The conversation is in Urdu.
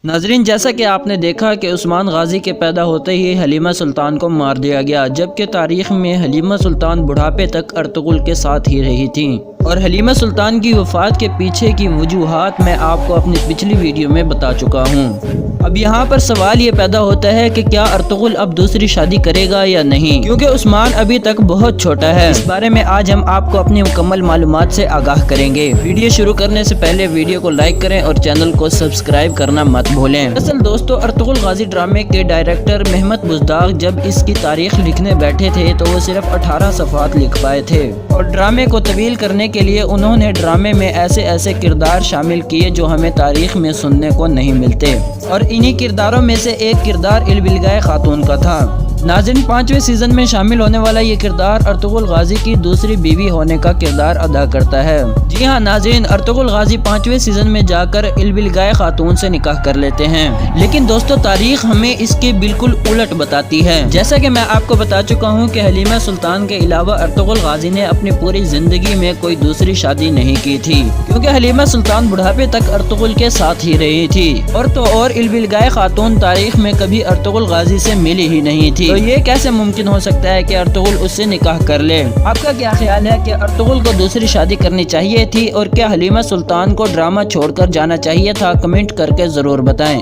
ناظرین، جیسا کہ آپ نے دیکھا کہ عثمان غازی کے پیدا ہوتے ہی حلیمہ سلطان کو مار دیا گیا، جبکہ تاریخ میں حلیمہ سلطان بڑھاپے تک ارطغرل کے ساتھ ہی رہی تھیں، اور حلیمہ سلطان کی وفات کے پیچھے کی وجوہات میں آپ کو اپنی پچھلی ویڈیو میں بتا چکا ہوں۔ اب یہاں پر سوال یہ پیدا ہوتا ہے کہ کیا ارطغرل اب دوسری شادی کرے گا یا نہیں، کیونکہ عثمان ابھی تک بہت چھوٹا ہے۔ اس بارے میں آج ہم آپ کو اپنی مکمل معلومات سے آگاہ کریں گے۔ ویڈیو شروع کرنے سے پہلے ویڈیو کو لائک کریں اور چینل کو سبسکرائب کرنا مت بھولیں۔ اصل دوستو، ارطغرل غازی ڈرامے کے ڈائریکٹر محمد بزدار جب اس کی تاریخ لکھنے بیٹھے تھے تو وہ صرف 18 صفحات لکھ پائے تھے، اور ڈرامے کو طویل کرنے کے لیے انہوں نے ڈرامے میں ایسے کردار شامل کیے جو ہمیں تاریخ میں سننے کو نہیں ملتے، اور انہی کرداروں میں سے ایک کردار البلگائے خاتون کا تھا۔ ناظرین، 5ویں سیزن میں شامل ہونے والا یہ کردار ارطغرل غازی کی دوسری بیوی ہونے کا کردار ادا کرتا ہے۔ جی ہاں ناظرین، ارطغرل غازی 5ویں سیزن میں جا کر البلگائے خاتون سے نکاح کر لیتے ہیں، لیکن دوستو تاریخ ہمیں اس کے بالکل الٹ بتاتی ہے۔ جیسا کہ میں آپ کو بتا چکا ہوں کہ حلیمہ سلطان کے علاوہ ارطغرل غازی نے اپنی پوری زندگی میں کوئی دوسری شادی نہیں کی تھی، کیونکہ حلیمہ سلطان بڑھاپے تک ارطغرل کے ساتھ ہی رہی تھی، اور البلگائے خاتون تاریخ میں کبھی ارطغرل غازی سے ملی ہی نہیں تھی۔ تو یہ کیسے ممکن ہو سکتا ہے کہ ارطغرل اس سے نکاح کر لے؟ آپ کا کیا خیال ہے کہ ارطغرل کو دوسری شادی کرنی چاہیے تھی، اور کیا حلیمہ سلطان کو ڈرامہ چھوڑ کر جانا چاہیے تھا؟ کمنٹ کر کے ضرور بتائیں۔